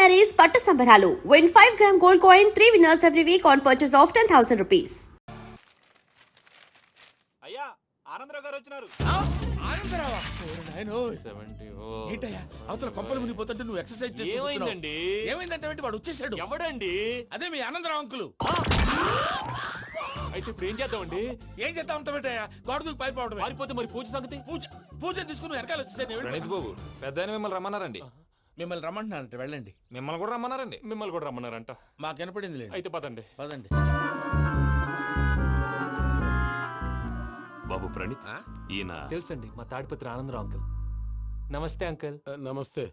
sarees పట్టు సంబరాలు. Win 5-gram gold coin, 3 winners every week on purchase of 10,000 rupees. అయ్యా ఆనందరావు గారు వచ్చినారు. ఆనందరావా? ఏంటయ్యా అవతల కొంపలు మునిగిపోతుంటే నువ్వు ఎక్సర్సైజ్ చేస్తున్నావు. ఏమైందండి? ఏమైందంటే వాడు వచ్చేసాడు. ఎవడండి? అదే మీ ఆనందరావు అంకులు. అయితే ఇప్పుడు ఏం చేద్దామండి? ఏం చేస్తా ఉంటావేటయ్యా? గోడ దూకి పైపోవడమే. పారిపోతే మరి పూజ సంగతి? పూజ తీసుకుని వెనకాల వచ్చేసాను. ప్రణీత్ బాబు పెద్ద మిమ్మల్ని రమ్మన్నారండి. మిమ్మల్ని రమ్మంటున్నారంట, వెళ్ళండి. మిమ్మల్ని కూడా రమ్మన్నారండి. మిమ్మల్ని కూడా రమ్మన్నారంట. మాకు వినపడింది లేదు. అయితే పదండి. పదండి. బాబు ప్రణీత్, ఈయన తెలుసండి, మా తాడిపత్రి ఆనందరావు అంకుల్. నమస్తే అంకుల్. నమస్తే.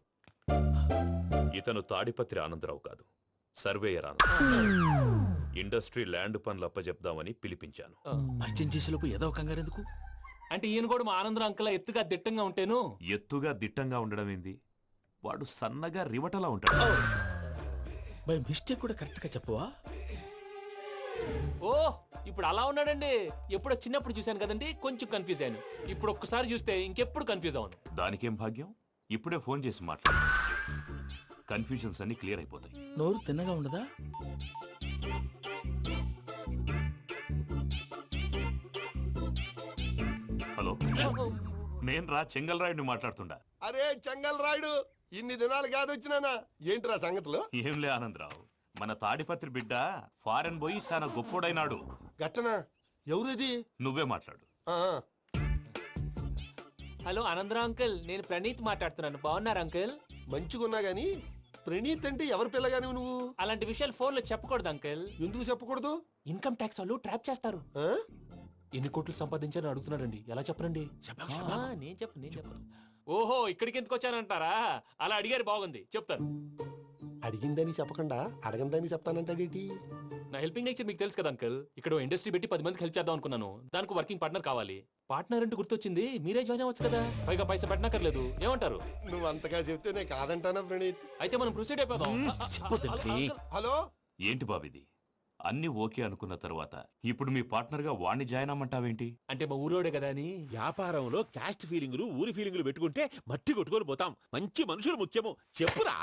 ఇతను తాడిపత్రి ఆనందరావు కాదు, సర్వేయర్ ఆనందరావు. ఇండస్ట్రీ ల్యాండ్ పనులు అప్పచెప్దామని పిలిపించాను. పరిచయం చేసేలోపు ఏదో కంగారు ఎందుకు? అంటే ఈయన కూడా మా ఆనందరావు అంకుల్ ఎత్తుగా దిట్టంగా ఉంటాను. ఎత్తుగా దిట్టంగా ఉండడం ఏంది, వాడు సన్నగా రివటలా ఉంటాడు. బై మిస్టేక్ కూడా కరెక్ట్ గా చెప్పవా? ఓ ఇప్పుడు అలా ఉన్నాడండి. ఎప్పుడో చిన్నప్పుడు చూశాను కదండి, కొంచెం కన్ఫ్యూజ్ అయ్యాను. ఇప్పుడు ఒక్కసారి చూస్తే ఇంకెప్పుడు కన్ఫ్యూజ్ అవును. దానికేం భాగ్యం, ఇప్పుడే ఫోన్ చేసి మాట్లాడు. కన్ఫ్యూజన్స్ అన్ని క్లియర్ అయిపోతాయి. నోరు తిన్నగా ఉండదా? హలో, నేను రా చెంగల్రాయుడిని మాట్లాడుతుండా. అరే చెంగల్ రాయుడు, ఇన్ని దినాలు కాదు వచ్చినానా? ఏంట్రా సంగతులు? ఏంలే ఆనందరావు, మన తాడిపత్రి బిడ్డ ఫారెన్ పోయి చాలా గొప్పోడైనాడు. గట్టనా? ఎవరిది? నువ్వే మాట్లాడు. ఆ, హలో ఆనందరావు అంకుల్, నేను ప్రణీత్ మాట్లాడుతున్నాను. బాగున్నారు అంకుల్? మంచిగున్నా గాని ప్రణీత్ అంటే ఎవరి పిల్లగాని నువ్వు? అలాంటి విషయాలు ఫోన్ లో చెప్పకూడదు అంకుల్. ఎందుకు చెప్పకూడదు? ఇన్కమ్ ట్యాక్స్ వాళ్ళు ట్రాప్ చేస్తారు. ఆ? ఎన్ని కోట్లు సంపాదించాలని అడుగుతున్నారండి. ఎలా చెప్పరండి? నేను చెప్పను. ఓహో, ఇక్కడికి ఎందుకు వచ్చానంటారా? అలా అడిగారు, బాగుంది, చెప్తాను. అడిగిందని చెప్పకుండా అడగందని చెప్తానంటాడేటి? నా హెల్పింగ్ నేచర్ మీకు తెలుసు కదా అంకుల్. ఇక్కడ ఇండస్ట్రీ పెట్టి 10 మందికి హెల్ప్ చేద్దాం అనుకున్నాను. దానికి వర్కింగ్ పార్ట్నర్ కావాలి. పార్ట్నర్ అంటే గుర్తొచ్చింది, మీరే జాయిన్ అవ్వచ్చు కదా. పైగా పైసా పెట్టనక్కర్లేదు. ఏమంటారు? నువ్వు అంతగా చెప్తేనే కాదంటానా ప్రణీత్? అయితే మనం ప్రొసీడ్ అయిపోదాం. హలో, ఏంటి బాబిది, అన్ని ఓకే అనుకున్న తర్వాత ఇప్పుడు మీ పార్ట్నర్ గా వాణ్ణి జాయిన్ అమ్మంటావేంటి? అంటే మా ఊరోడే కదా అని. వ్యాపారంలో క్యాస్ట్ ఫీలింగులు ఊరి ఫీలింగులు పెట్టుకుంటే మట్టి కొట్టుకొని పోతాం. మంచి మనుషులు ముఖ్యము. చెప్పురా.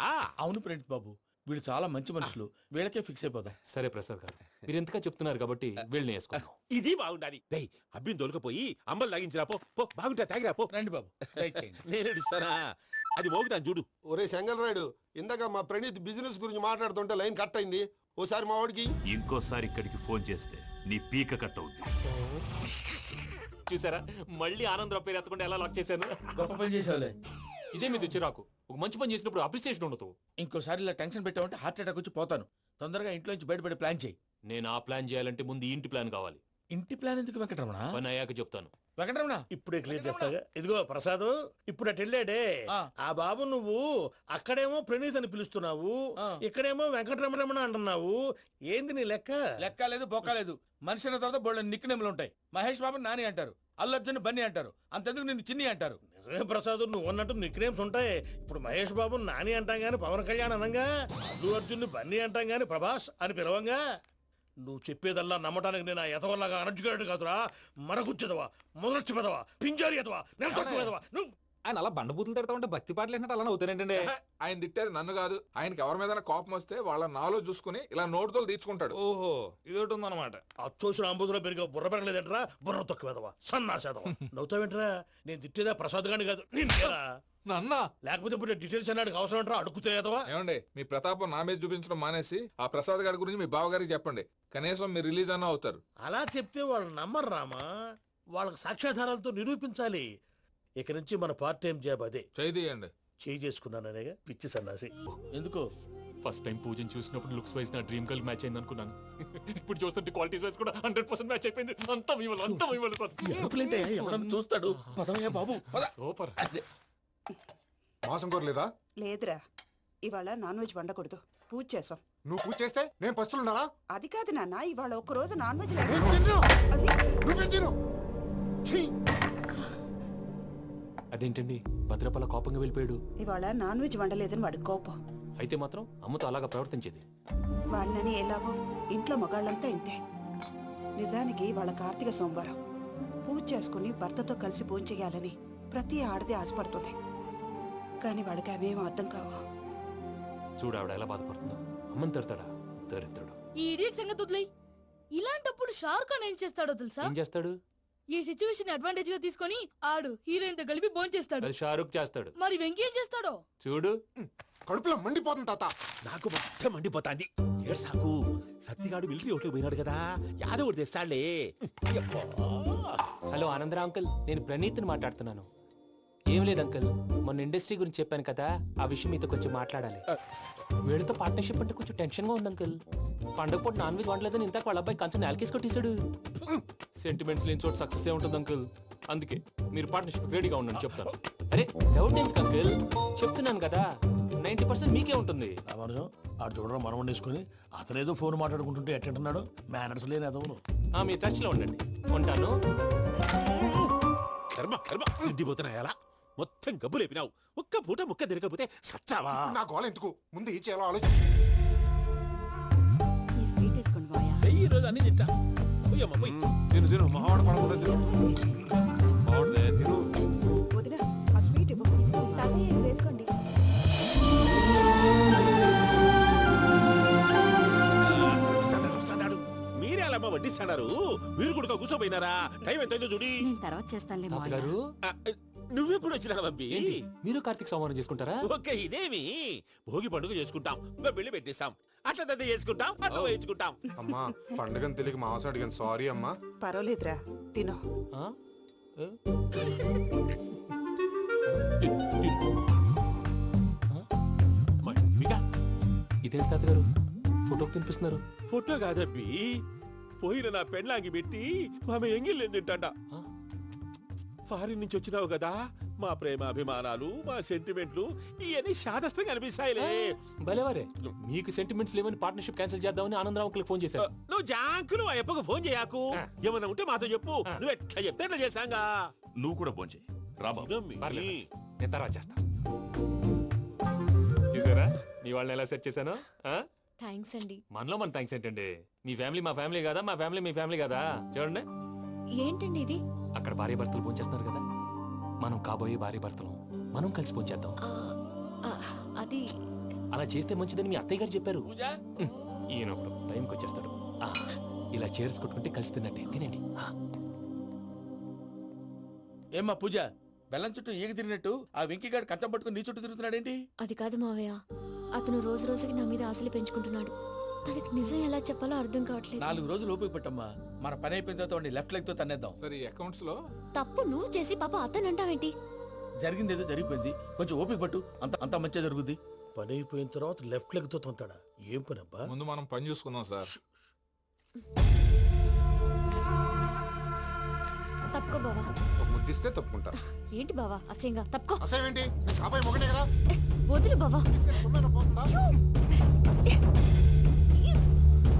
అవును ప్రణీత్ బాబు, వీళ్ళు చాలా మంచి మనుషులు. వీళ్ళకే ఫిక్స్ అయిపోతాం. సరే ప్రసాద్ గారు, మీరు ఎంతగా చెప్తున్నారు కాబట్టి వీళ్ళని వేసుకుందాం. ఇది బాగుండాలి. డై అబ్బిని దొలకపోయి అంబలు తాగించిరా పో. పో బాగుంటా తాగిరా పో. రండి బాబు, దయచేయండి. నేను ఇస్తానా? అది మోగుతాను చూడు. ఒరే చెంగల్ రాయుడు, ఇందాక మా ప్రణీత్ బిజినెస్ గురించి మాట్లాడుతుంటే లైన్ కట్ అయింది. ఓసారి మా వాడికి ఇంకోసారి ఇక్కడికి ఫోన్ చేస్తే నీ పీక కట్ అవుద్ది. చూసారా, మళ్ళీ ఆనందరావు పేరు ఎత్తకుండా ఎలా లాక్ చేశాను. గొప్ప పని చేసేవాళ్ళే. ఇదే మీద చిరాకు. ఒక మంచి పని చేసినప్పుడు అప్రిసియేషన్ ఉండదు. ఇంకోసారి ఇలా టెన్షన్ పెట్టామంటే హార్ట్ అటాక్ వచ్చి పోతాను. తొందరగా ఇంట్లో నుంచి బయటపడే ప్లాన్ చేయి. నేను ఆ ప్లాన్ చేయాలంటే ముందు ఈ ఇంటి ప్లాన్ కావాలి. ఇంటి ప్లాన్ ఎందుకు వెంకటరమణ? పని అయ్యాక చెప్తాను. వెంకటరమణ ఇప్పుడే క్లియర్ చేస్తాగా. ఇదిగో ప్రసాద్, ఇప్పుడు అటు వెళ్ళాడే ఆ. ఆ బాబు, నువ్వు అక్కడేమో ప్రణీత్ అని పిలుస్తున్నావు, ఆ. ఇక్కడేమో వెంకటరమణ అంటున్నావు. ఏంది నీ లెక్క? లెక్క లేదు బొక్క లేదు. మనిషి అన్న తర్వాత బోళ్ళ నిక్నెములు ఉంటాయి. మహేష్ బాబు నాని అంటారు, అల్లు అర్జున్ బన్నీ అంటారు, అంతెందుకు నిన్ను చిన్ని అంటారు. నిజమే ప్రసాద్, నువ్వు అన్నట్టు నిక్నేమ్స్ ఉంటాయి. ఇప్పుడు మహేష్ బాబు నాని అంటాం గాని పవన్ కళ్యాణ్ అనంగా, అల్లు అర్జున్ బన్నీ అంటాం గాని ప్రభాస్ అని పిలవంగా. నువ్వు చెప్పేదల్లా నమ్మటానికి నేను ఆ ఎతవల్లాగా అనర్జుకేటెడ్ కాదురా. మరగుచ్చదవా, మొదలచ్చి పెదవా, పింజారి ఎదవా, నెలసొక్కు పెదవా. నువ్వు ఆయన అలా బండబూతులు తిడతా ఉంటే భక్తి పాటలు ఏంటంటే అలా అవుతానంటే. ఆయన తిట్టేది నన్ను కాదు, ఆయనకి ఎవరి మీద కోపం వస్తే వాళ్ళ నాలో చూసుకుని ఇలా నోటుతో తీర్చుకుంటాడు. ఓహో, ఇదొకటి ఉందన్నమాట. అచ్చోసిన అంబుధులో పెరిగే బుర్ర పెరగలేదంటరా. బుర్ర తొక్కు పెదవా, సన్నాసేదవా. నవ్వుతావేంట్రా? నేను తిట్టేదా ప్రసాద్ గాని కాదు, నిన్నేరా. నన్న లేకపోతే ఇప్పుడు డీటెయిల్స్ అన్నాడు అవసరం అంటారా? అడుగుతాయేదవా. ఏమండి, మీ ప్రతాపం నా మీద చూపించడం మానేసి ఆ ప్రసాద్ గారి గురించి మీ బావగారికి చెప్పండి. కనీసం మీరు రిలీజ్ అన్న అవుతారు. అలా చెప్తే వాళ్ళు నమ్మరు రామా. వాళ్ళకి సాక్ష్యాధారాలతో నిరూపించాలి. ఇక నుంచి మన పార్ట్ టైం జాబ్ అదే. చేయండి. చేయి చేసుకున్నాననేగా పిచ్చి సన్నాసి. ఎందుకు? ఫస్ట్ టైం పూజను చూసినప్పుడు లుక్స్ వైజ్ నా డ్రీమ్ గర్ల్ మ్యాచ్ అయింది అనుకున్నాను. ఇప్పుడు చూస్తుంటే క్వాలిటీస్ వైజ్ కూడా 100% మ్యాచ్ అయిపోయింది. అంతా మీ వల్ల సార్. ఎరుపులేంటే ఎవడన్నా చూస్తాడు. పదవయ్యా బాబు, పద. సూపర్. మాసం కోరలేదా? లేదురా, ఇవాళ నాన్ వెజ్ వండకూడదు. పూజ చేసాం. నువ్వు పూజ చేస్తే నేను పస్తులున్నారా? అది కాదు నాన్న, ఇవాళ ఒక్కరోజు నాన్ వెజ్ అదేంటండి, భద్రపల కోపంగా వెళ్ళిపోయాడు. ఇవాళ నాన్ వెజ్ వండలేదని వాడి కోపం. అయితే మాత్రం అమ్మతో అలాగా ప్రవర్తించేది. వాడినని ఎలాగో ఇంట్లో మగాళ్ళంతా ఇంతే. నిజానికి వాళ్ళ కార్తీక సోమవారం పూజ చేసుకుని భర్తతో కలిసి పూజ చేయాలని ప్రతి ఆడది ఆశపడుతుంది. కానీ వాడికి అవేం అర్థం కావు. చూడు ఆవిడ ఎలా బాధపడుతుందో. అమ్మని తిడతాడా దరిద్రుడు. ఈ ఇడియట్ సంగతి వదిలేయ్. ఇలాంటప్పుడు షారుఖ్ ఖాన్ ఏం చేస్తాడో తెలుసా? ఏం చేస్తాడు? ఈ సిచ్యువేషన్ అడ్వాంటేజ్ గా తీసుకొని ఆడు హీరోయిన్ తో కలిపి భోంచేస్తాడు. అది షారుఖ్ చేస్తాడు. మరి వెంకీ ఏం చేస్తాడో చూడు. కడుపులో మండిపోతుంది తాత. నాకు మొత్తం మండిపోతాంది. ఏడు సాకు సత్తిగాడు మిలిటరీ ఓట్లు పోయినాడు కదా, యాదవ్ ఒకటి తెస్తాడులే. యబ్బా. హలో ఆనందరా అంకుల్, నేను ప్రణీత్ని మాట్లాడుతున్నాను. ఏం లేదు అంకుల్, మొన్న ఇండస్ట్రీ గురించి చెప్పాను కదా, ఆ విషయం మీతో కొంచెం మాట్లాడాలి. వీడితో పార్ట్నర్షిప్ అంటే కొంచెం టెన్షన్ గా ఉంది అంకుల్. పండగ పూట నాన్ వెజ్ వండలేదని ఇంతకు వాళ్ళ అబ్బాయి కంచెం నేలకేసి కొట్టేశాడు. సెంటిమెంట్స్ లేని చోట సక్సెస్ ఏ ఉంటుంది అంకుల్. అందుకే మీరు పార్ట్నర్షిప్ రెడీగా ఉండండి చెప్తాను. అరే డౌట్ ఎందుకు అంకుల్, చెప్తున్నాను కదా 90% మీకే ఉంటుంది. రామానుజం ఆడు చూడడం మనం వండేసుకుని అతనేదో ఫోన్ మాట్లాడుకుంటుంటే ఎట్టంటున్నాడు. మేనర్స్ లేని అదవును. మీ టచ్ లో ఉండండి. ఉంటాను. కర్మ కర్మ తిండిపోతున్నా ఎలా మొత్తం గబ్బు లేపినావు. ఒక్క పూట ముక్క తిరగకపోతే సచ్చావా? నా గోల ఎందుకు, ముందు ఏం చేయాలో ఆలోచించు. ఈ స్వీట్ వేసుకోండి బాయా. ఈ రోజు అన్ని తింటా. పోయమ్మ పోయి. తిను తిను మావాడు పడకుండా తిను. మావాడులే తిను. వదిన ఆ స్వీట్ ఇవ్వు. వేసుకోండి. వస్తాడు. మీరే అలా అమ్మ వడ్డిస్తాడారు. మీరు కూడా కూర్చోపోయినారా? టైం ఎంతైందో చూడి. నేను తర్వాత చేస్తానులే తాతగారు ఆ, నువ్వెప్పుడు వచ్చినా బంబి? ఏంటి మీరు కార్తీక్ సంహారం చేసుకుంటారా? ఓకే ఇదేమి భోగి పండుగ చేసుకుంటాం, పెళ్లి పెట్టిస్తాం, అట్లా దద్ద చేసుకుంటాం, అట్లా వేయించుకుంటాం. అమ్మా పండుగని తెలియక మాంసం అడిగాను, సారీ అమ్మా. పర్వాలేదురా తినో. ఆ? ఏ? మమ్మిగా ఇదేంటి తాతగారు ఫోటోకి తినిపిస్తున్నారు? ఫోటో కాదబ్బి, పోయిన నా పెళ్ళాంగి పెట్టి ఆమె ఎంగిల్లేం తింటాడ. ఆ? ఫారిన్ నుంచి వచ్చినావు కదా, మా ప్రేమ అభిమానాలు మా సెంటిమెంట్లు ఇవన్నీ శాదస్తంగా అనిపిస్తాయిలే. భలేవారే, మీకు సెంటిమెంట్స్ లేవని పార్ట్నర్షిప్ క్యాన్సిల్ చేద్దామని ఆనందరావు అంకుల్ ఫోన్ చేశారు. నువ్వు జాంకులు ఆ అప్పకు ఫోన్ చేయకు. ఏమన్నా ఉంటే మాతో చెప్పు. నువ్వు ఎట్లా చెప్తే ఎట్లా చేశాంగా. నువ్వు కూడా భోంచే రాబాబు. ఇదమ్మి. పర్లేదు. నేను తర్వాత చేస్తా. చూసారా మీ వాళ్ళని ఎలా సెట్ చేశాను? థ్యాంక్స్ అండి. మనలో మన థ్యాంక్స్ ఏంటండి? మీ ఫ్యామిలీ మా ఫ్యామిలీ కదా, మా ఫ్యామిలీ మీ ఫ్యామిలీ కదా. చూడండి, ఏంటండి ఇది? అక్కడ భార్య భర్తలు భోంచేస్తున్నారు కదా, మనం కాబోయే భార్య భర్తలు మనం కలిసి భోంచేద్దాం. అది అలా చేస్తే మంచిదని మీ అత్తయ్య గారు చెప్పారు. పూజ ఈయన ఒకడు టైంకి వచ్చేస్తాడు. ఇలా చేర్స్ కొట్టుకుంటే కలిసి తిన్నట్టే. తినండి. ఏమ్మా పూజ, బెల్లం చుట్టూ ఈగ తిరిగినట్టు ఆ వెంకీగాడు కంచం పట్టుకుని నీ చుట్టూ తిరుగుతున్నాడేంటి? అది కాదు మావయ్య, అతను రోజు రోజుకి నా మీద ఆశలు పెంచుకుంటున్నాడు. తనకి నిజం ఎలా చెప్పాలో అర్థం కావట్లేదు. 4 రోజులు ఓపిక పట్టమ్మా, మన పని అయిపోయిన తర్వాత వాడిని లెఫ్ట్ లెగ్ తో తన్నేద్దాం. సరే అకౌంట్స్ లో తప్పు నువ్వు చేసి పాప అతను అంటావేంటి? జరిగింది ఏదో జరిగిపోయింది, కొంచెం ఓపిక పట్టు, అంత మంచిగా జరుగుద్ది. పని అయిపోయిన తర్వాత లెఫ్ట్ లెగ్ తో తొంతాడా? ఏం పని అబ్బా? ముందు మనం పని చూసుకుందాం సార్. తప్పుకో బావా. ఒక ముద్దిస్తే తప్పుకుంటా. ఏంటి బావా అసహ్యంగా? తప్పుకో. అసేమేంటి, అబ్బాయి మొగనే కదా. వదులు బావా. తొమ్మిది పోతుందా? ప్లీజ్,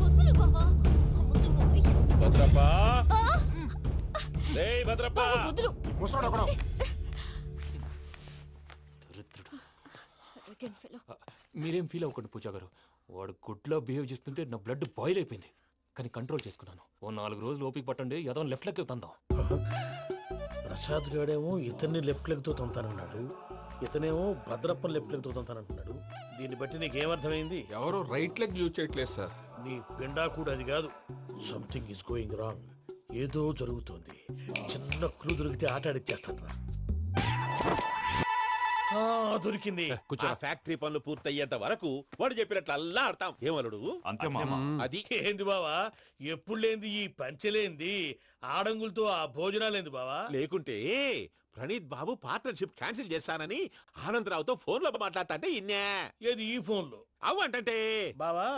వదులు బావా. భద్రప్పా, రేయ్ భద్రప్పా. బావా, వదులు. ముసలోడు ఒకడు. Arrogant fellow. మీరేం ఫీల్ అవ్వకండి పూజా గారు. వాడు గుడ్లో బిహేవ్ చేస్తుంటే నా బ్లడ్ బాయిల్ అయిపోయింది. కానీ కంట్రోల్ చేసుకున్నాను. ఓ 4 రోజులు ఓపిక పట్టండి, ఏదో లెఫ్ట్ లెగ్ తందాం. ప్రసాద్ గాడేమో ఇతన్ని లెఫ్ట్ లెగ్ తో తొంతానన్నాడు, ఇతనేమో భద్రప్పని లెఫ్ట్ లెగ్ తో తొంతానంటున్నాడు. దీన్ని బట్టి నీకేమర్థమైంది? ఎవరు రైట్ లెగ్ యూజ్ చేయట్లేదు సార్. నీ పిండా కూడా అది కాదు. Something is going wrong. ఏదో జరుగుతోంది. చిన్న క్లూ దొరికితే ఆట ఆడిచ్చేస్తాను రా. దొరికింది. ఆ ఫ్యాక్టరీ పనులు పూర్తయ్యేంత వరకు వాడు చెప్పినట్లు అల్లా ఆడతాం. ఏమలుడు? అంతే మామ. అది ఏంది బావా, ఎప్పుడు లేంది ఈ పంచలేంది, ఆడంగులతో ఆ భోజనాలేంది బావా? లేకుంటే ప్రణీత్ బాబు పార్ట్నర్షిప్ క్యాన్సిల్ చేస్తానని ఆనందరావుతో ఫోన్ లో మాట్లాడతాంటే ఇన్నే. ఏది ఈ ఫోన్ లో? అవ్వంటే బావా,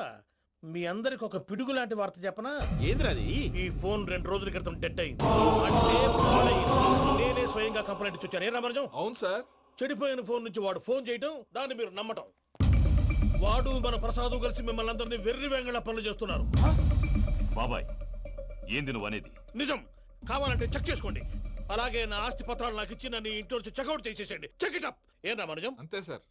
మీ అందరికి ఒక పిడుగు లాంటి వార్త చెప్పనా? ఏంద్రది? ఈ ఫోన్ 2 రోజుల క్రితం డెడ్ అయింది. అంటే పాడైంది. నేనే స్వయంగా కంప్లైంట్ ఇచ్చాను. ఏ రామరాజం? అవును సార్. చెడిపోయిన ఫోన్ నుంచి వాడు ఫోన్ చేయటం, దాన్ని మీరు నమ్మటం. వాడు మన ప్రసాదు కలిసి మిమ్మల్ని అందరినీ వెర్రి వెంగళ పనులు చేస్తున్నారు. బాబాయ్ ఏంది నువ్వు అనేది? నిజం. కావాలంటే చెక్ చేసుకోండి. అలాగే నా ఆస్తి పత్రాలు నాకు ఇచ్చి నన్ను ఇంట్లో నుంచి చెక్అౌట్ చేసేసేయండి. Check it up. ఏం రామరాజం? అంతే సార్.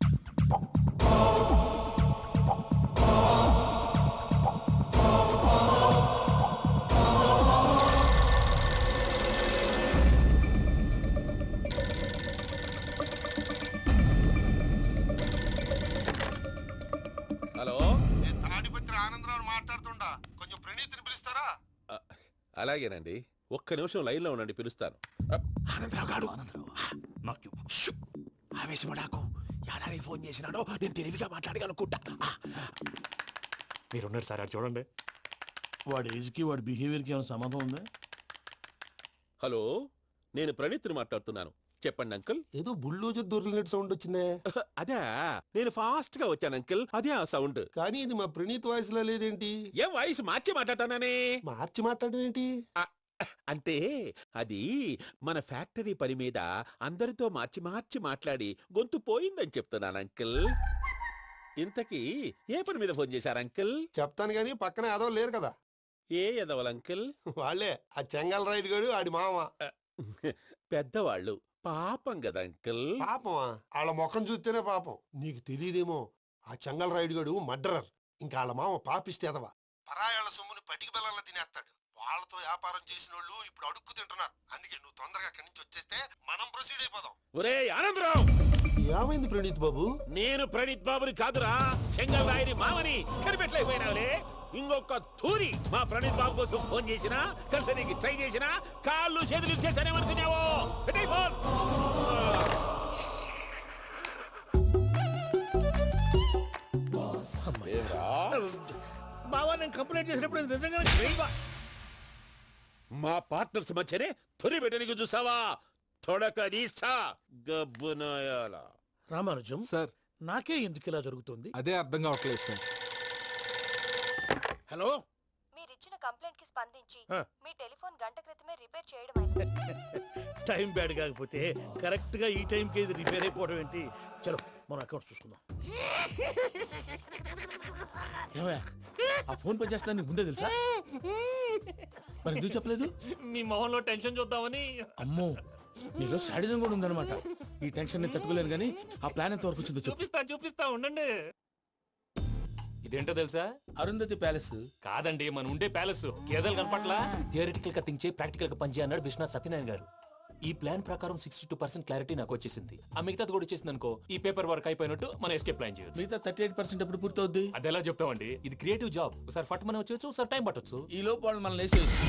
ఆనందరావు మాట్లాడుతుండా, కొంచెం ప్రణీతిని పిలుస్తారా? అలాగేనండి, ఒక్క నిమిషం లైన్లో ఉండండి, పిలుస్తాను. ఆనందరావు గాడు షూ! ఆవేశపడాకు. యాదానికి ఫోన్ చేసినాడో నేను తెలివిగా మాట్లాడగలనుకుంటా. మీరున్నారు సార్, అది చూడండి. వాడి ఏజ్కి వాడి బిహేవియర్కి ఏమైనా సంబంధం ఉందా? హలో, నేను ప్రణీత్ని మాట్లాడుతున్నాను. చెప్పండి అంకుల్. ఏదో బుల్డోజర్ దొరికినట్టు సౌండ్ వచ్చిందే. అదే, నేను ఫాస్ట్ గా వచ్చాను అంకుల్, అదే ఆ సౌండ్. కానీ ఇది మా ప్రణీత్ వాయిస్ లో లేదేంటి? ఏం వాయిస్ మార్చి మాట్లాడతానని? మార్చి మాట్లాడడం ఏంటి? అంటే అది మన ఫ్యాక్టరీ పని మీద అందరితో మార్చి మార్చి మాట్లాడి గొంతు పోయిందని చెప్తున్నాను అంకుల్. ఇంతకీ ఏ పని మీద ఫోన్ చేశారు అంకుల్? చెప్తాను గానీ పక్కన ఏదో లేరు కదా. ఏ ఎదవలు అంకుల్? వాళ్ళే, ఆ చెంగల్ రైడ్ గడు ఆడి మామ. పెద్దవాళ్ళు, పాపం కదా అంకుల్. పాపమా? వాళ్ళ ముఖం చూస్తేనే పాపం. నీకు తెలియదేమో, ఆ చెంగల్ రైడ్ గడు మర్డరర్. ఇంకా వాళ్ళ మామ పాపిస్తేదవా. పరాయాళ్ళ సొమ్ముని పటికి బెల్లంలో తినేస్తాడు. వాళ్ళతో వ్యాపారం చేసిన వాళ్ళు ఇప్పుడు అడుక్కు తింటున్నారు. అందుకే నువ్వు తొందరగా అక్కడి నుంచి వచ్చేస్తే మనం ప్రొసీడ్ అయిపోదాం. ఒరే ఆనందరావు! ఏమైంది ప్రణీత్ బాబు? నేను ప్రణీత్ బాబుని కాదురా, సెంగల్ రాయని మామని. కనిపెట్టలేకపోయినావులే. ఇంకొక తూరి మా ప్రణీత్ బాబు కోసం ఫోన్ చేసినా, కలిసి ట్రై చేసినా కాళ్ళు చేతులు చేశానేమనుకున్నావో. పెట్టేయ్ ఫోన్. బావా, నేను కంప్లైంట్ చేసినప్పుడు ఇది నిజంగానే చేయవా? మా పార్ట్నర్స్ మధ్యనే తొలి పెట్టడానికి చూసావా? తొడక నీస్తా గబ్బునాయాల. రామానుజం సార్, నాకే ఎందుకు ఇలా జరుగుతుంది? అదే అర్థం కావట్లేదు సార్. హలో, మీరిచ్చిన కంప్లైంట్ కి స్పందించి ఆ. మీ టెలిఫోన్ గంట క్రితమే రిపేర్ చేయడం అయింది. టైం బ్యాడ్ కాకపోతే కరెక్ట్ గా ఈ టైంకి ఇది రిపేర్ అయిపోవడం ఏంటి? చలో మన అకౌంట్ చూసుకుందాం. ఏమయ్యా, ఆ ఫోన్ పని చేస్తున్నా నీకు ముందే తెలుసా? మరి ఎందుకు చెప్పలేదు? మీ మొహంలో టెన్షన్ చూద్దామని. అమ్మో, నీలో శాడిజం కూడా ఉందన్నమాట. ఈ టెన్షన్ ని తట్టుకోలేను కానీ ఆ ప్లాన్ ఎంత వరకు వచ్చిందో చెప్పు. చూపిస్తా ఉండండి. ఇదేంటో తెలుసా? అరుంధతి ప్యాలెస్. కాదండి, మన ఉండే ప్యాలెస్. గేదెలు కనపట్లా? థియరిటికల్ గా థింక్ చేయి, ప్రాక్టికల్ గా పనిచేయ అన్నాడు విశ్వనాథ్ సత్యనారాయణ గారు. ఈ ప్లాన్ ప్రకారం 62% క్లారిటీ నాకు వచ్చేసింది. ఆ మిగతాది కూడా వచ్చేసింది అనుకో, ఈ పేపర్ వర్క్ అయిపోయినట్టు మనం ఎస్కేప్ ప్లాన్ చేయొచ్చు. మిగతా 38% ఎప్పుడు పూర్తవుద్ది? అది ఎలా చెప్తామండి? ఇది క్రియేటివ్ జాబ్. ఒకసారి ఫట్ మనం వచ్చేయచ్చు, ఒకసారి టైం పట్టొచ్చు. ఈ లోపు వాళ్ళు మనం లేసేయచ్చు.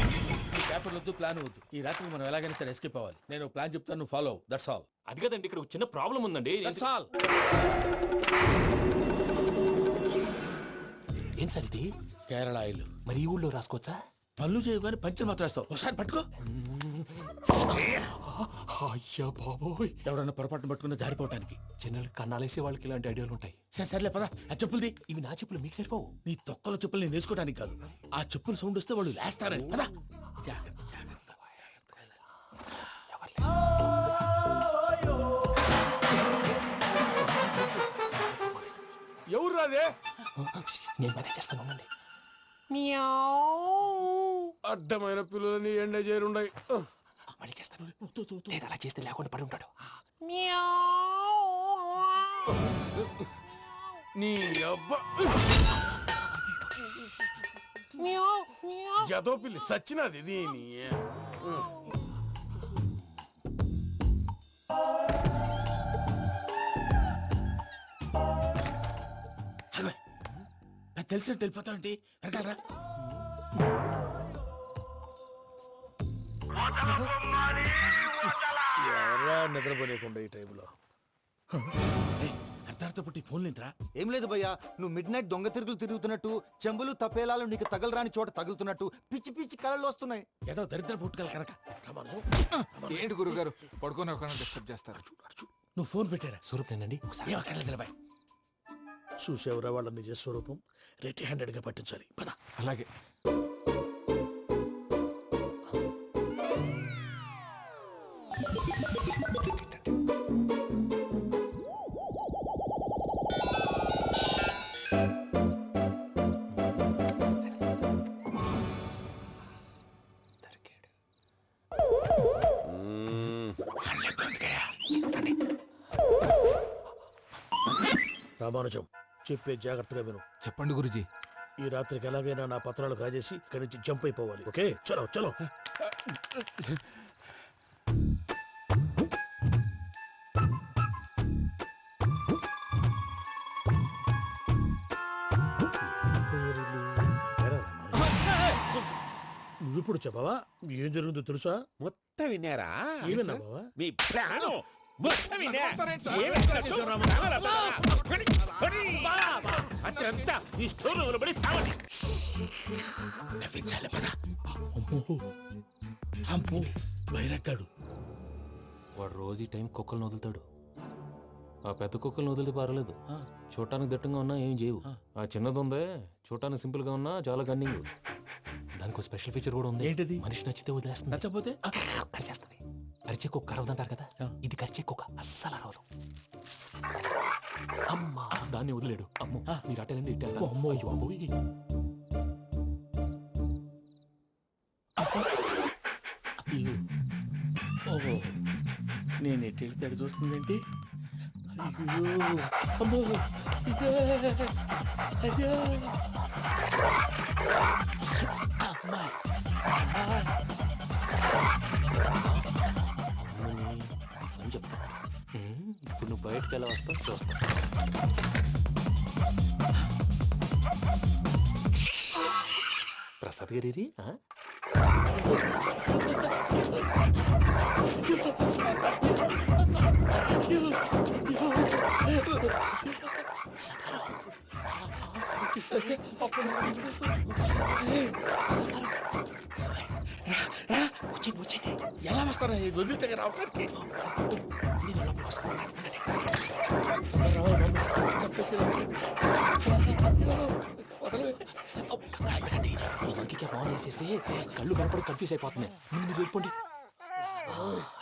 ఈ పేపర్ వద్దు, ప్లాన్ వద్దు. ఈ రాత్రి మనం ఎలాగైనా సరే ఎస్కేప్ అవ్వాలి. నేను ప్లాన్ చెప్తాను, నువ్వు ఫాలో. That's all. అది కదండి, ఇక్కడ ఒక చిన్న ప్రాబ్లం ఉందండి. That's all. ఏం సార్ ఇది? కేరళ ఆయిల్. మరి ఈ ఊళ్ళో రాసుకోవచ్చా? పనులు చేయగానే పంచర్ మాత్రం వేస్తావు. ఒకసారి పట్టుకో. అయ్యా బాబోయ్, ఎవడన్నా పొరపాటున పట్టుకున్న జారిపోవటానికి. జనరల్ కన్నాలేసే వాళ్ళకి ఇలాంటి ఐడియాలు ఉంటాయి. సర్లే పదా, ఆ చెప్పులది. ఇవి నా చెప్పులు, మీకు సరిపోవు. నీ తొక్కల చెప్పులు నేను వేసుకోవడానికి కాదు, ఆ చెప్పులు సౌండ్ వస్తే వాళ్ళు లేస్తారని. పదా. ఎవరు రాదే? నేను మేనేజ్ చేస్తాను, ఉండండి. అడ్డమైన పిల్లలని ఎండ చేరుండయి. మళ్ళీ చేస్తాను. లేదు, అలా చేస్తే లేకుండా పడి ఉంటాడు. నీ అబ్బా ఎదో పిల్లి సచ్చినది దీని. నాకు తెలిసినట్టు వెళ్ళిపోతావంటి. వెనకాలరా. ఎవరా నిద్రపోలేకుండా ఈ టైంలో? అర్ధార్థ పుట్టి ఫోన్ లేంట్రా. ఏం లేదు భయ్యా, నువ్వు మిడ్ నైట్ దొంగ తిరుగులు తిరుగుతున్నట్టు, చెంబులు తపేలాలు నీకు తగలరాని చోట తగులుతున్నట్టు పిచ్చి పిచ్చి కళలు వస్తున్నాయి. ఏదో దరిద్ర పుట్టుకల కనుక. ఏంటి గురుగారు పడుకొని ఒక డిస్టర్బ్ చేస్తారు? నువ్వు ఫోన్ పెట్టారా? స్వరూప్ నేనండి. ఏమక్కర్లేదు. చూసేవరా వాళ్ళ నిజ స్వరూపం. రెట్టి హ్యాండెడ్ గా పట్టించాలి. పద. అలాగే. రామానుజం, చెప్పే జాగ్రత్తగా విను. చెప్పండి గురుజీ. ఈ రాత్రికి ఎలాగైనా నా పత్రాలు కాజేసి ఇక్కడి నుంచి జంప్ అయిపోవాలి. ఓకే, చలో చలో. పేర్లు నువ్విప్పుడు చెప్పవా ఏం జరుగుతుందో తెలుసా? మొత్తం విన్నారా? ఏమన్నా బావా? మీ ప్రాణం మొత్తం విన్నా? అత్రంతా ఈ స్టోర్ రూమ్ లో పడి సావండి. నవ్వించాలి పద. అమ్మో బైరక్కాడు. వాడు రోజు ఈ టైం కుక్కలను వదులుతాడు. ఆ పెద్ద కుక్కలను వదిలితే పర్వాలేదు, చూడటానికి దట్టంగా ఉన్నా ఏం చేయవు. ఆ చిన్నది ఉందే, చూడటానికి సింపుల్ గా ఉన్నా చాలా గన్నింగ్. దానికి స్పెషల్ ఫీచర్ కూడా ఉంది. ఏంటిది? మనిషి నచ్చితే వదిలేస్తుంది, నచ్చపోతే కరిచేస్తుంది. అరిచే కుక్క అరవదంటారు కదా, ఇది కరిచే కుక్క అస్సలు అరవదు. అమ్మా దాన్ని వదిలేడు. అమ్మో మీరు అటెండి ఇట్టే. అమ్మో అయ్యో అమ్మోయ్. ఓహో నేను ఎట్టి వెళ్తాడు చూస్తుందేంటి? అయ్యో అమ్మో అయ్యో అమ్మా అని చెప్తా. ఇప్పుడు నువ్వు బయటకు ఎలా వస్తావు చూస్తా. ప్రసాద్ గారి వచ్చేయండి. ఎలా వస్తారా వదిలితే రావడానికి? ఫోన్ చేసేస్తే కళ్ళు కనపడి కన్ఫ్యూజ్ అయిపోతున్నాయి. మీరు వెళ్ళిపోండి.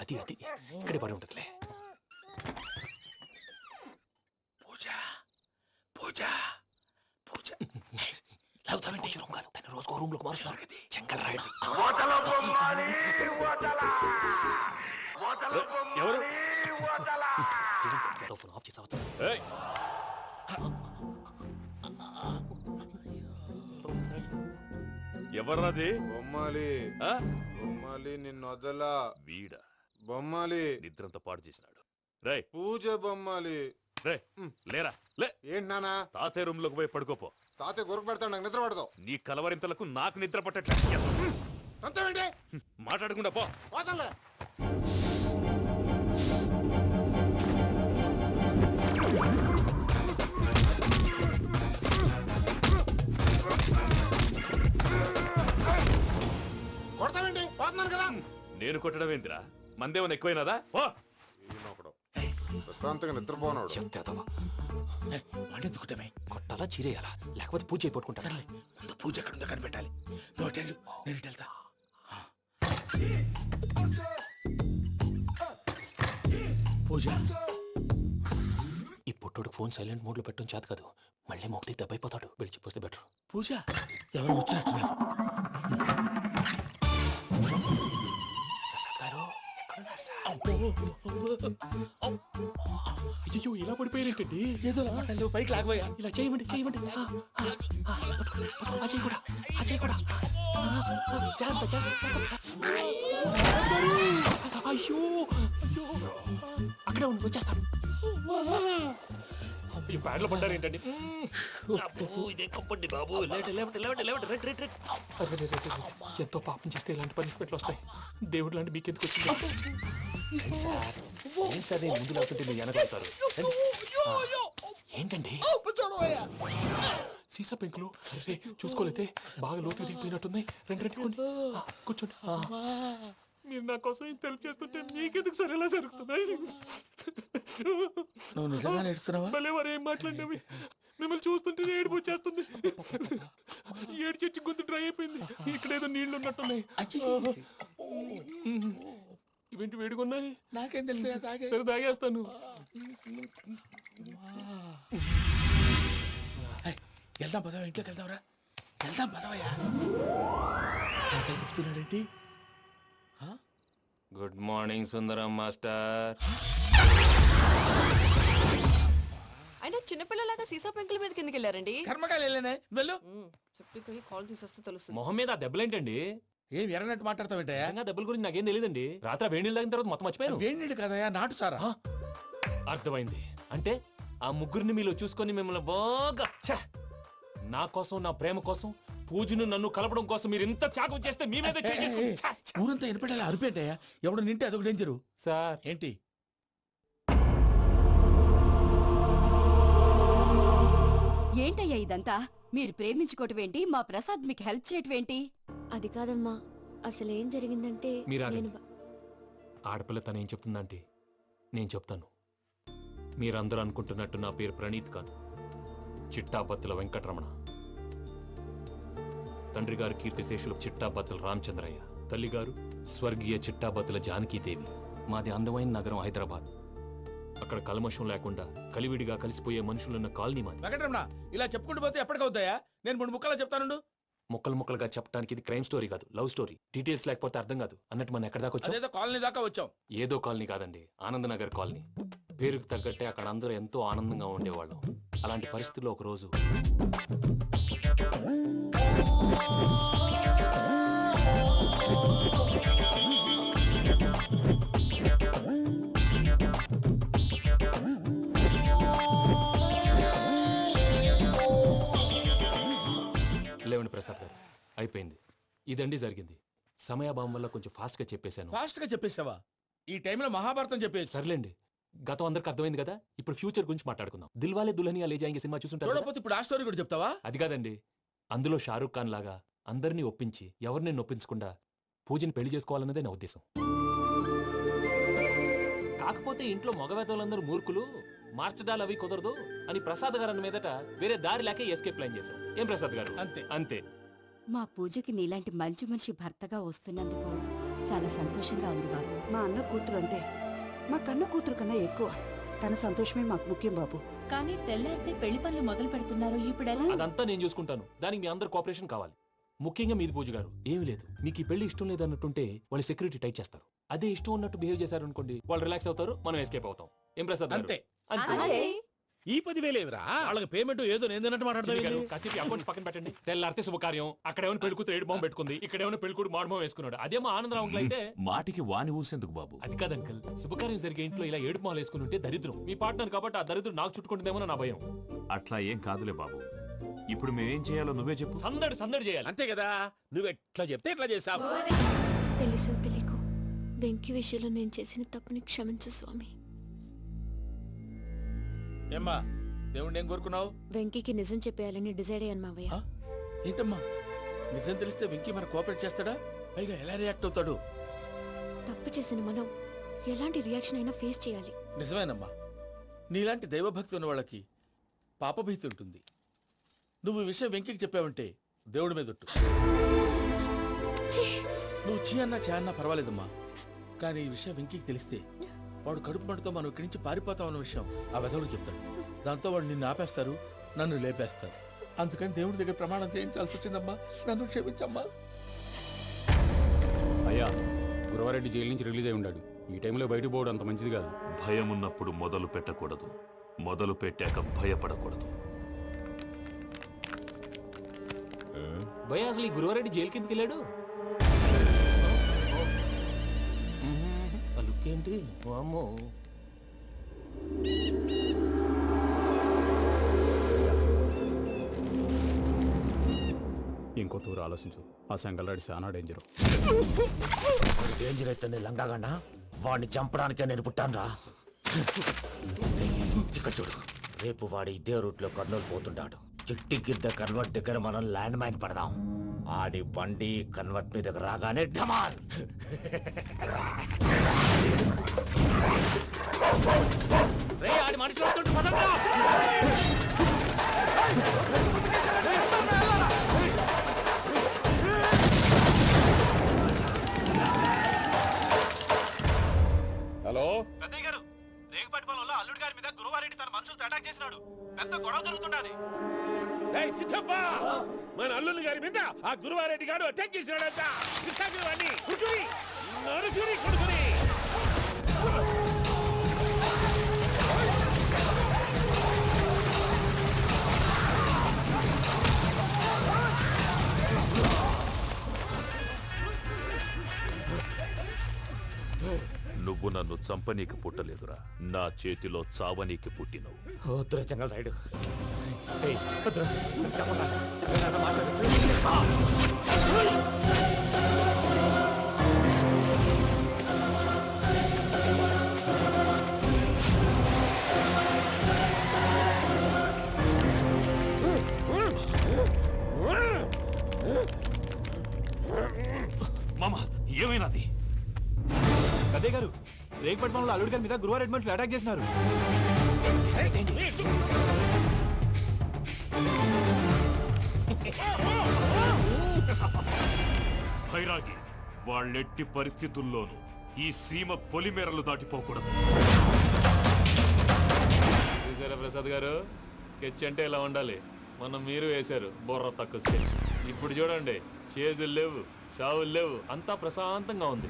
అది అది ఇక్కడే పడి ఉంటుందిలే. పూజ పూజ పూజ లాగుతామంటే రూమ్ కాదు, తన రోజుకో రూమ్ లోకి మారుస్తున్నారు కదా. శంకర్ రాయుడు ఎవరు? ఫోన్ ఆఫ్ చేసావచ్చు. ఎవర్రాది? బొమ్మాలి బొమ్మాలి నిన్ను వదలా. వీడా బొమ్మాలి నిద్రంతా పాడు చేసినాడు. రే పూజ బొమ్మాలి. రే లేరా లే. ఏంటి నానా? తాతయ్య రూమ్ లోకి పోయి పడుకోపో. తాతయ్య గురకు పెడతాడు, నాకు నిద్ర పడదు. నీ కలవరింతలకు నాకు నిద్ర పట్టట్లేదు. అంతేంటి? మాట్లాడకుండా పో. పోతాలే. కొడతావేంటి? పోతున్నాను కదా. నేను కొట్టడం ఏంటిరా? మందేమన్నా ఎక్కువైనదా? ఓ ప్రశాంతంగా నిద్రపోనాడు. వాడెందుకుంటామే? కొట్టాలా చీరేయాలా లేకపోతే పూజ అయిపోట్టుకుంటా. సర్లే ముందు పూజ ఎక్కడ ఉందో కనిపెట్టాలి. నువ్వు అటెండు, నేను ఇటు వెళ్తా. పూజ ఈ పుట్టోడు ఫోన్ సైలెంట్ మోడ్ లో పెట్టడం చేత కాదు. మళ్ళీ మొక్కి దెబ్బైపోతాడు. వెళ్ళి చెప్పొస్తే బెటర్. పూజ ఎవరు వచ్చినట్టున్నారు? ప్రసాద్ గారు ఎక్కడున్నారు సార్? అయ్యో ఇలా పడిపోయారేంటండి? ఏదో నువ్వు పైకి లాగబోయా. ఇలా చేయమండి చేయమండి. అజయ్ కూడా అజయ్ కూడా జాగ్రత్త జాగ్రత్త. అయ్యో అయ్యో అక్కడే ఉండి వచ్చేస్తాను. ఈ బ్యాడ్లో పడ్డారు ఏంటండి? ఇదే కప్పండి బాబు. ఎంతో పాపం చేస్తే ఇలాంటి పనిష్మెంట్లు వస్తాయి. దేవుడు లాంటి మీకెందుకు వచ్చింది? సార్ నేను ముందు లేకుంటే మీరు వెనకాడతారు. ఏంటండి సీసా పెంకులు చూసుకోలేతే బాగా లోతు దిగిపోయినట్టున్నాయి. రెండు కూర్చోండి. మీరు నా కోసం ఇంత హెల్ప్ చేస్తుంటే మీకెందుకు సరే ఎలా జరుగుతున్నాయి? నువ్వు నిజంగా నేర్చుతున్నావా? భలే వారు ఏం మాట్లాడినవి. మిమ్మల్ని చూస్తుంటే ఏడుపు వచ్చేస్తుంది. ఏడు చెట్టు గొంతు డ్రై అయిపోయింది. ఇక్కడ ఏదో నీళ్లు ఉన్నట్టున్నాయి. ఇవేంటి వేడుకున్నాయి? నాకేం తెలుసు? సరే తాగేస్తాను. వెళ్దాం పదవా, ఇంట్లోకి వెళ్దాంరా. వెళ్దాం పదవయ్యా. చెప్తున్నాడేంటి? గుడ్ మార్నింగ్ సుందరం మాస్టర్. అయినా చిన్నపిల్లలాగా సీసా పెంకుల మీద కిందకి వెళ్ళారండి. కర్మకాయలు వెళ్ళానే వెళ్ళు. చెప్పి కాల్ తీసొస్తే తెలుస్తుంది. మొహం మీద ఆ దెబ్బలేంటండి? ఏం ఎర్రనట్టు మాట్లాడతావేంటే? దెబ్బల గురించి నాకేం తెలియదండి. రాత్రి వేడి నీళ్ళు తాగిన తర్వాత మొత్తం మర్చిపోయాను. వేడి నీళ్ళు కదయా, నాటు సారా. అర్థమైంది. అంటే ఆ ముగ్గురిని మీలో చూసుకొని మిమ్మల్ని బాగా నా కోసం నా ప్రేమ కోసం పూజను నన్ను కలపడం కోసం మీరు ఇంత త్యాగం చేస్తే మీ మీద ఊరంతా ఎనపెట్టాలి అరిపేంటయ్యా ఎవడు నింటే అదొక డేంజరు సార్ ఏంటి ఏంటయ్యా ఇదంతా మీరు ప్రేమించుకోవటం ఏంటి మా ప్రసాద్ మీకు హెల్ప్ చేయటం ఏంటి అది కాదమ్మా అసలు ఏం జరిగిందంటే మీరు నేను ఆగండి. ఆడపిల్ల తను ఏం చెప్తుందంటే నేను చెప్తాను మీరందరూ అనుకుంటున్నట్టు నా పేరు ప్రణీత్ కాదు, చిట్టాపత్తుల వెంకటరమణ. తండ్రి గారు కీర్తిశేషులు చిట్టాపత్తుల రామచంద్రయ్య, తల్లిగారు స్వర్గీయ చిట్టాపత్తుల జానకీదేవి. మాది అందమైన నగరం హైదరాబాద్. అక్కడ కల్మషం లేకుండా కలివిడిగా కలిసిపోయే మనుషులున్న కాలనీ మాది. వెంకటరమణ ఇలా చెప్పుకుంటూ పోతే ఎప్పటికవుతాయా నేను 3 ముక్కలా చెప్తాను. ముక్కలు ముక్కలుగా చెప్పడానికి ఇది క్రైమ్ స్టోరీ కాదు, లవ్ స్టోరీ. డీటెయిల్స్ లేకపోతే అర్థం కాదు. అన్నట్టు మనం ఎక్కడ దాకా వచ్చాం? అదేదో కాలనీ దాకా వచ్చాం. ఏదో కాలనీ కాదండి, ఆనందనగర్ కాలనీ. పేరుకు తగ్గట్టే అక్కడ అందరూ ఎంతో ఆనందంగా ఉండేవాళ్ళం. అలాంటి పరిస్థితుల్లో ఒక రోజు లేవండి ప్రసాద్ గారు, అయిపోయింది. ఇదండి జరిగింది. సమయాభావం వల్ల కొంచెం ఫాస్ట్ గా చెప్పేశాను. ఫాస్ట్ గా చెప్పేసావా? ఈ టైంలో మహాభారతం చెప్పేసి. సర్లేండి, గతం అందరికి అర్థమైంది కదా. ఇప్పుడు ఫ్యూచర్ గురించి మాట్లాడుకుందాం. దిల్వాలే దుల్హనియా లే జాయేంగే సినిమా చూసుంటారు కదా? చూడకపోతే ఇప్పుడు ఆ స్టోరీ కూడా చెప్తావా? అది కాదండి, అందులో షారూక్ ఖాన్ లాగా అందరినీ ఒప్పించి ఎవరిని నొప్పించకుండా పూజని పెళ్లి చేసుకోవాలన్నదే నా ఉద్దేశం. కాకపోతే ఇంట్లో మగవేతలందరూ మూర్ఖులు, మార్చడాలు అవి కుదరదు అని ప్రసాద్ గారు అన్న మీదట వేరే దారి లేక ఎస్కేప్ ప్లాన్ చేశాం. ఏం ప్రసాద్ గారు? అంతే అంతే. మా పూజకి నీలాంటి మంచి మనిషి భర్తగా వస్తున్నందుకు చాలా సంతోషంగా ఉంది బాబు. మా అన్న కూతురు అంటే మా కన్న కూతురు కన్నా ఎక్కువ. తన సంతోషమే మాకు ముఖ్యం బాబు. కానీ తెల్లారితే పెళ్లి పనులు మొదలు పెడుతున్నారు, ఇప్పుడు ఎలా? అదంతా నేను చూసుకుంటాను. దానికి మీ అందరు కోఆపరేషన్ కావాలి. ముఖ్యంగా మీది పూజ గారు. ఏమీ లేదు, మీకు ఈ పెళ్లి ఇష్టం లేదన్నట్టుంటే వాళ్ళు సెక్యూరిటీ టైట్ చేస్తారు. అదే ఇష్టం ఉన్నట్టు బిహేవ్ చేశారు అనుకోండి, వాళ్ళు రిలాక్స్ అవుతారు, మనం ఎస్కేప్ అవుతాం. ఏం ప్రసాద్ గారు? అంతే. అంతే. ఈ 10,000 ఏమిరా? వాళ్ళకి పేమెంట్ ఏదో నేందన్నట్టు చిన్ని గారు, మాట్లాడతాను. కాసేపు అకౌంట్స్ పక్కన పెట్టండి. తెల్లారితే శుభకార్యం. అక్కడేమైనా పెళ్లి కూతురు ఏడు బాంబు పెట్టుకుంది, ఇక్కడేమైనా పెళ్లి కూతురు మాడు బాంబు వేసుకున్నాడు. అదేమో ఆనందరావు అంకుల్ అయితే మాటికి వాని ఊసేందుకు బాబు? అది కాదు అంకుల్, శుభకార్యం జరిగే ఇంట్లో ఇలా ఏడు మాలు వేసుకుని ఉంటే దరిద్రం. మీ పార్ట్నర్ కాబట్టి ఆ దరిద్రం నాకు చుట్టుకుంటుందేమో నా భయం. అట్లా ఏం కాదులే బాబు. ఇప్పుడు మేమేం చేయాలో నువ్వే చెప్పు. సందడి సందడి చేయాలి. అంతే కదా, నువ్వు ఎట్లా చెప్తే ఎట్లా చేసావు. తెలుసో తెలియకో వెంకీ విషయంలో నేను చేసిన తప్పుని క్షమించు స్వామి. ఏమ్మా దేవుణ్ణి ఏం కోరుకున్నావు? వెంకీకి నిజం చెప్పేయాలని డిసైడ్ అయ్యాను మావయ్య. ఏంటమ్మా నిజం తెలిస్తే వెంకీ మన కోఆపరేట్ చేస్తాడా? పైగా ఎలా రియాక్ట్ అవుతాడు? తప్పు చేసిన మనం ఎలాంటి రియాక్షన్ అయినా ఫేస్ చేయాలి. నిజమేనమ్మా, నీలాంటి దైవభక్తి ఉన్న వాళ్ళకి పాపభీతి ఉంటుంది. నువ్వు ఈ విషయం వెంకీకి చెప్పావంటే దేవుడి మీద ఒట్టు. నువ్వు చీ అన్నా చే అన్నా పర్వాలేదమ్మా, కానీ ఈ విషయం వెంకీకి తెలిస్తే వాడు కడుపు మంటతో మనం ఇక్కడి నుంచి పారిపోతాం అన్న విషయం ఆ వెధవుడు చెప్తాడు. దాంతో వాడు నిన్ను ఆపేస్తారు, నన్ను లేపేస్తారు. అందుకని దేవుడి దగ్గర ప్రమాణం చేయించాల్సి వచ్చిందమ్మా, నన్ను క్షమించమ్మా. అయ్యా, గురవారెడ్డి జైలు నుంచి రిలీజ్ అయి ఉన్నాడు. ఈ టైంలో బయటకు పోవడం అంత మంచిది కాదు. భయం ఉన్నప్పుడు మొదలు పెట్టకూడదు, మొదలు పెట్టాక భయపడకూడదు. భయ అసలు ఈ గురువారెడ్డి జైలు కిందకి వెళ్ళాడు. లుక్ ఏంటి? అమ్మో, ఇంకో తూరు ఆలోచించు. ఆ సంగల్రాడి చాలా డేంజర్. డేంజర్ అయితే లంగాగండా వాడిని చంపడానికే నేను పుట్టాను రా. ఇక్కడ చూడు, రేపు వాడి ఇదే రూట్ లో కర్నూలు పోతుంటాడు. చిట్టి గిద్ద కన్వర్ట్ దగ్గర మనం ల్యాండ్ మైన్ పడదాం. ఆడి బండి కన్వర్ట్ మీద రాగానే ఢమాల్. ఆడి మనుషులు వస్తుంటే పదండ్రా. హలో పెద్దయ్య గారు, రేగుపాటి పొలంలో అల్లుడి గారి మీద గురువారెడ్డి తన మనుషులతో అటాక్ చేసినాడు. పెద్ద గొడవ జరుగుతున్నది. సిద్ధప్ప, మన అల్లుని గారి మీద ఆ గురువారెడ్డి గారు అటాక్ చేసినాడంట. కృష్ణాగిరి కుడుకుని నడుచుని కొడుకుని. నువ్వు నన్ను చంపనీకి పుట్టలేదురా, నా చేతిలో చావనీకి పుట్టినవు. వద్దురా జంగల్ రైడ్. మామ ఏమైనాది? అదే గారు రేగుపట్నంలో అల్లుడి గారి మీద గురువారెడ్డి మనుషులు అటాక్ చేసినారు. భైరాగి, వాళ్ళెట్టి పరిస్థితుల్లోనూ ఈ సీమ పొలిమేరలు దాటిపోకూడదు. చూసారా ప్రసాద్ గారు, స్కెచ్ అంటే ఇలా ఉండాలి. మనం మీరు వేశారు బొర్ర తక్కువ స్కెచ్. ఇప్పుడు చూడండి, చేజులు లేవు, చావులు లేవు, అంతా ప్రశాంతంగా ఉంది.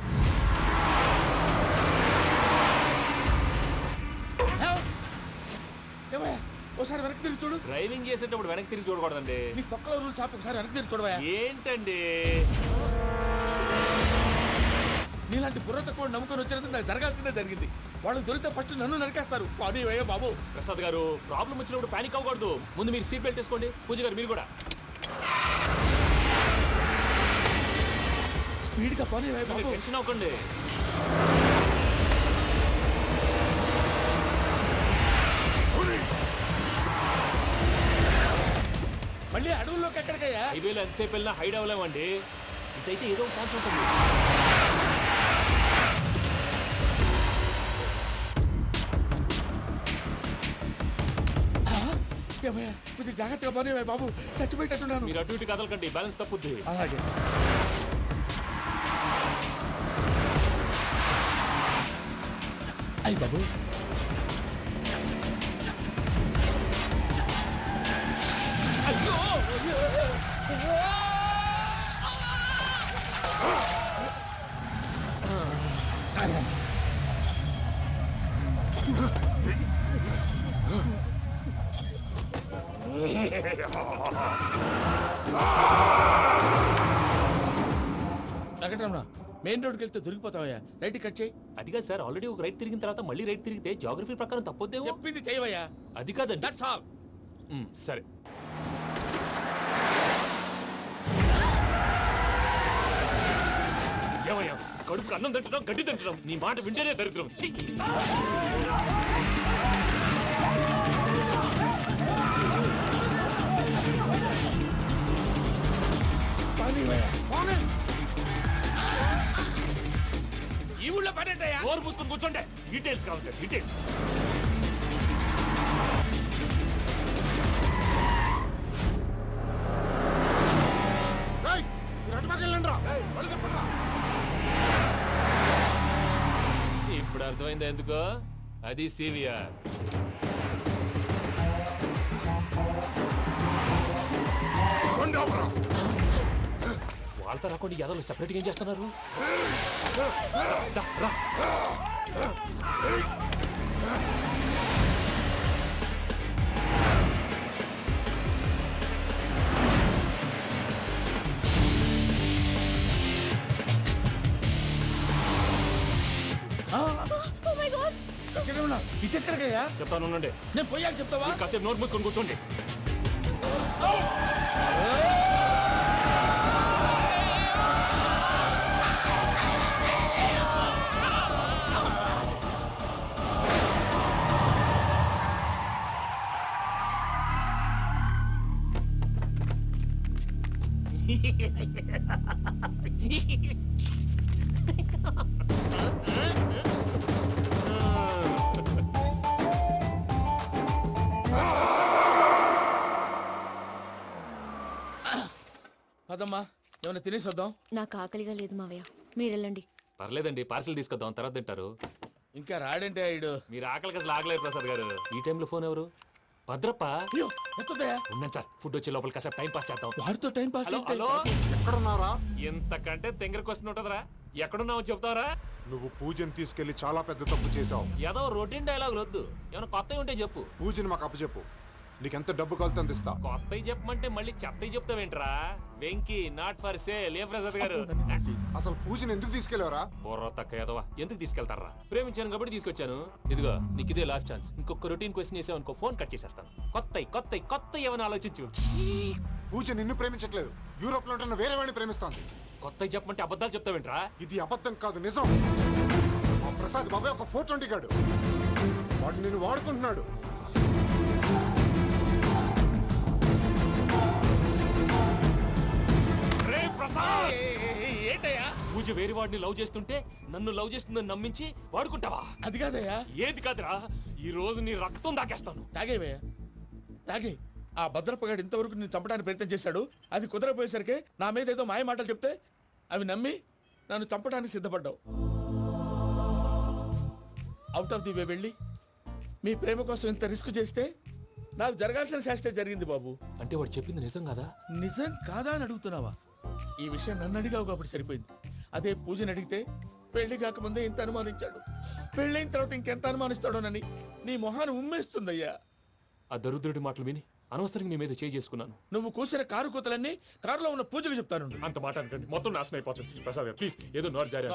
ఒకసారి వెనక్కి తిరిగి చూడు. డ్రైవింగ్ చేసేటప్పుడు వెనక్కి తిరిగి చూడకూడదండి. నీ తొక్కలో రూల్స్ ఆపి ఒకసారి వెనక్కి తిరిగి చూడవా. ఏంటండి నీలాంటి బుర్ర తక్కువ నమ్ముకొని వచ్చినందుకు నాకు జరగాల్సిందే జరిగింది. వాళ్ళు దొరికితే ఫస్ట్ నన్ను నరికేస్తారు. పని వయ్యా బాబు. ప్రసాద్ గారు, ప్రాబ్లం వచ్చినప్పుడు పానిక్ అవ్వకూడదు. ముందు మీరు సీట్ బెల్ట్ వేసుకోండి. పూజ గారు మీరు కూడా స్పీడ్గా పని వయ్యా బాబు. టెన్షన్ అవ్వకండి. మళ్ళీ అడవుల్లోకి ఎక్కడికయ్యా? హైవేలో ఎంతసేపు వెళ్ళినా హైడ్ అవ్వలేమండి. ఇదైతే ఏదో ఒక ఛాన్స్ ఉంటుంది. కొంచెం జాగ్రత్తగా పని వయ్యా బాబు. చచ్చిపోయేటట్టున్నాను. మీరు అటు ఇటు కదలకండి, బ్యాలెన్స్ తప్పుద్ది. అలాగే. అయ్యి బాబు, వెంకటరమణ, మెయిన్ రోడ్కి వెళ్తే దొరికిపోతావయ్యా. రైట్ కట్ చేయి. అది కాదు సార్, ఆల్రెడీ ఒక రైట్ తిరిగిన తర్వాత మళ్ళీ రైట్ తిరిగితే జాగ్రఫీ ప్రకారం తప్పొద్దేమో. చెప్పింది చేయవయ్యా. అది కాదండి. That's all. సరే. ఏమయ్యా, కడుపుకు అన్నం తింటున్నాం, గడ్డి తింటున్నాం. నీ మాట వింటేనే దరిద్రం. ఛీ! ఈ ఊళ్ళో పని ఏంటయ్యా? నోరు పూసుకొని కూర్చోండి. డీటెయిల్స్ కావాలి, డీటెయిల్స్. ఇప్పుడు అర్థమైందా ఎందుకో? అది సివిఆర్. వాళ్ళతో రాకుండా యాదవ్ సెపరేట్గా ఏం చేస్తున్నారు? ఇటెక్కడికయ్యా? చెప్తాను ఉండండి. నేను పోయాక చెప్తావా? కాసేపు నోట్ మూసుకొని కూర్చోండి. పదమ్మా, ఏమైనా తినేసి వద్దాం. నాకు ఆకలిగా లేదు మావయ్య, మీరు వెళ్ళండి. పర్లేదండి, పార్సిల్ తీసుకొద్దాం, తర్వాత తింటారు. ఇంకా రాడంటే ఆయుడు. మీరు ఆకలికి అసలు ఆగలేదు ప్రసాద్ గారు. ఈ టైంలో ఫోన్ ఎవరు? భద్రప్ప. ఉన్నాను సార్, ఫుడ్ వచ్చే లోపల కాసేపు టైం పాస్ చేద్దాం. వాడితో టైం పాస్. హలో, ఎక్కడున్నారా? ఇంతకంటే తెంగర క్వశ్చన్ ఉంటుందిరా. ఎక్కడున్నావు చెప్తావరా? నువ్వు పూజని తీసుకెళ్లి చాలా పెద్ద తప్పు చేశావు. ఏదో రొటీన్ డైలాగ్ వద్దు, ఏమైనా కొత్తవి ఉంటే చెప్పు. పూజని మాకు అప్పచెప్పు. నీకెంత డబ్బు కలితే అందిస్తా. కొత్తవి చెప్పమంటే మళ్ళీ చెత్తవి చెప్తావేంట్రా? Venky not for sale. ఏ ప్రసాద్ గారు అసలు పూజని ఎందుకు తీసుకెళ్లేవరా? బుర్ర తక్క ఏదవా, ఎందుకు తీసుకెళ్తారా? ప్రేమించాను కాబట్టి తీసుకొచ్చాను. ఇదిగో నీకు ఇదే లాస్ట్ ఛాన్స్. ఇంకొక రొటీన్ క్వశ్చన్ చేసావు అనుకో, ఫోన్ కట్ చేసేస్తాను. కొత్త ఏమైనా ఆలోచించు. పూజ నిన్ను ప్రేమించట్లేదు, యూరోప్ లో ఉంటున్న వేరే వాడిని ప్రేమిస్తోంది. కొత్తవి చెప్పమంటే అబద్ధాలు చెప్తావేంట్రా? ఇది అబద్ధం కాదు, నిజం. మా ప్రసాద్ బాబాయ్ ఒక 420 గాడు, వాడు నిన్ను వాడుకుంటున్నాడు. ఏంటయ్యా? పూజ వేరే వాడిని లవ్ చేస్తుంటే నన్ను లవ్ చేస్తుందని నమ్మించి వాడుకుంటావా? అది కాదయ్యా. ఏది కాదురా, ఈ రోజు నీ రక్తం దాకేస్తాను. తాగేవయ్యా, తాగే. ఆ భద్రపగాడు ఇంతవరకు నేను చంపడానికి ప్రయత్నం చేశాడు. అది కుదరపోయేసరికి నా మీద ఏదో మాయ మాటలు చెప్తే అవి నమ్మి నన్ను చంపడానికి సిద్ధపడ్డావు. అవుట్ ఆఫ్ ది వే వెళ్ళి మీ ప్రేమ కోసం ఇంత రిస్క్ చేస్తే నాకు జరగాల్సిన శాస్త్రే జరిగింది బాబు. అంటే వాడు చెప్పింది నిజం కదా? నిజం కాదా అని అడుగుతున్నావా? ఈ విషయం నన్ను అడిగావు కాబట్టి సరిపోయింది. అదే పూజని అడిగితే పెళ్లి కాకముందే ఇంత అనుమానించాడు, పెళ్ళైన తర్వాత ఇంకెంత అనుమానిస్తాడోనని నీ మొహాన్ని ఉమ్మేస్తుందయ్యా. ఆ దరిద్రుడి మాటలు విని అనవసరంగా నీ మీద చేయి చేసుకున్నాను. నువ్వు కూసిన కారు కూతలన్నీ కారులో ఉన్న పూజకు చెప్తాను. అంత మాట అనకండి, మొత్తం నాశనం అయిపోతుంది. ప్రసాద్ ప్లీజ్, ఏదో నోరు జారీ.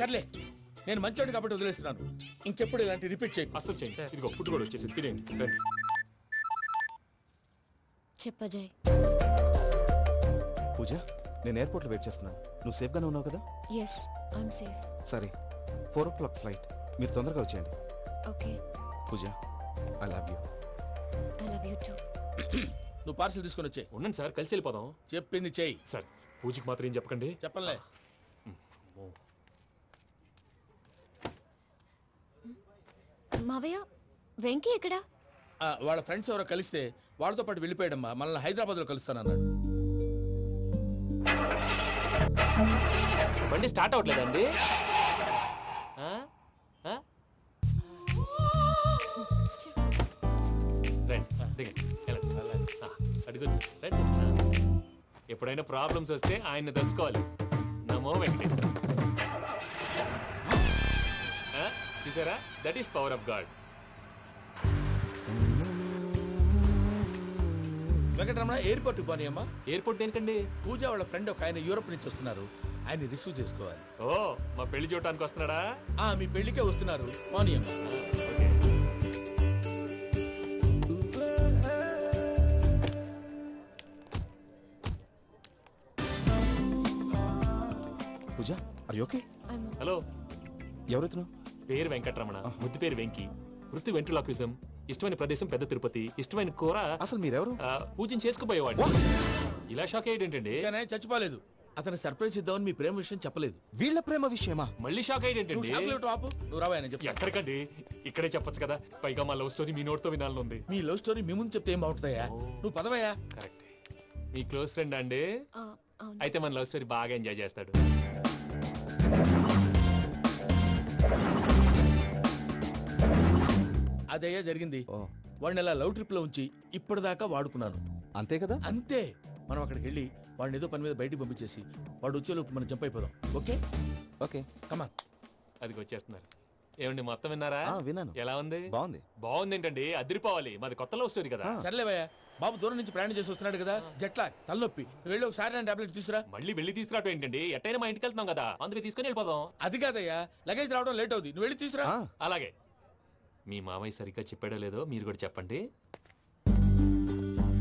సర్లే, నేను మంచోడు కాబట్టి వదిలేస్తున్నాను. ఇంకెప్పుడు ఇలాంటి రిపీట్ చేయి. అసలు చేయండి. ఇదిగో ఫుడ్ కూడా వచ్చేసి తినేయండి. రండి. చెప్పజాయ్. పూజ, నేను ఎయిర్పోర్ట్లో వెయిట్ చేస్తున్నాను. నువ్వు సేఫ్గానే ఉన్నావు కదా? Yes, I'm safe. సరే, 4 o'clock ఫ్లైట్. మీరు తొందరగా వచ్చేయండి. Okay. Pooja, I love you. I love you too. నువ్వు పార్సల్ తీసుకొని వచ్చే. ఉండండి సార్, కలిసి వెళ్ళిపోదాం. చెప్పింది చెయ్యి. సార్, పూజకి మాత్రం ఏం చెప్పకండి. చెప్పలే. మావయ్య, వెంకీ ఎక్కడా? వాళ్ళ ఫ్రెండ్స్ ఎవరో కలిస్తే వాళ్ళతో పాటు వెళ్ళిపోయాడమ్మా. మనల్ని హైదరాబాద్లో కలుస్తానన్నాడు. బండి స్టార్ట్ అవ్వట్లేదండి. ఎప్పుడైనా ప్రాబ్లమ్స్ వస్తే ఆయన్ని తెలుసుకోవాలి. నమో వెంకటేశ్వర. చూసారా, that is power of God. Venkataramana, ఎయిర్పోర్ట్కి పోనీ అమ్మా. ఎయిర్పోర్ట్ ఏంటండి? పూజ వాళ్ళ ఫ్రెండ్ ఒక ఆయన యూరోప్ నుంచి వస్తున్నారు, ఆయన రిసీవ్ చేసుకోవాలి. ఓ, మా పెళ్లి చూడటానికి వస్తున్నాడా? మీ పెళ్లికే వస్తున్నారు, పోనీ అమ్మా. పూజ, ఆర్ యు ఓకే? హలో, ఎవరైతును? పేరు వెంకటరమణ, ముద్దు పేరు వెంకీ, వృత్తి వెంట్రులాక్విజం, ఇష్టమైన ప్రదేశం పెద్ద తిరుపతి, ఇష్టమైన కూర. అసలు మీరెవరు? పూజను చేసుకుపోయేవాడు. ఇలా షాక్ అయ్యేటండి. చచ్చిపోలేదు. అతను సర్ప్రైజ్ ఇద్దామని మీ ప్రేమ విషయం చెప్పలేదు. వీళ్ళ ప్రేమ విషయమా? మళ్ళీ షాక్ అయ్యేటండి. నువ్వు రావా చెప్పి. ఎక్కడికండి, ఇక్కడే చెప్పొచ్చు కదా. పైగా మా లవ్ స్టోరీ మీ నోట్తో వినాలని ఉంది. మీ లవ్ స్టోరీ మీ ముందు చెప్తే ఏం బాగుంటుందయ్యా? నువ్వు పదవయ్యా. కరెక్ట్. మీ క్లోజ్ ఫ్రెండ్ అండి? అయితే మన లవ్ స్టోరీ బాగా ఎంజాయ్ చేస్తాడు. అదయ్యా జరిగింది. వాడిని అలా లవ్ ట్రిప్ లో ఉంచి ఇప్పటిదాకా వాడుకున్నాను. అంతే కదా? అంతే. మనం అక్కడికి వెళ్ళి వాడిని ఏదో పని మీద బయటికి పంపించేసి వాడు వచ్చేలోపు మనం జంప్ అయిపోదాం. ఓకే ఓకే, కమాన్. అదికి వచ్చేస్తున్నారు. ఏమండి, మొత్తం విన్నారా? విన్నాను. ఎలా ఉంది? బాగుంది. బాగుంది ఏంటండి, అదిరిపోవాలి. మాది కొత్త లవ్ స్టోరీ కదా. సర్లేవయ్యా, బాబు దూరం నుంచి ప్రయాణం చేసి వస్తున్నాడు కదా, జట్లా తలనొప్పి. వెళ్ళి ఒకసారి టాబ్లెట్ తీసుకురా. మళ్ళీ వెళ్ళి తీసుకురావటం ఏంటండి? ఎట్టైనా మా ఇంటికి వెళ్తున్నాం కదా, అందుకే తీసుకుని వెళ్ళిపోదాం. అది కాదయ్యా, లగేజ్ రావడం లేట్ అవుతుంది. నువ్వు వెళ్ళి తీసుకురా. అలాగే. మీ మామయ్య సరిగ్గా చెప్పాడో లేదో మీరు కూడా చెప్పండి.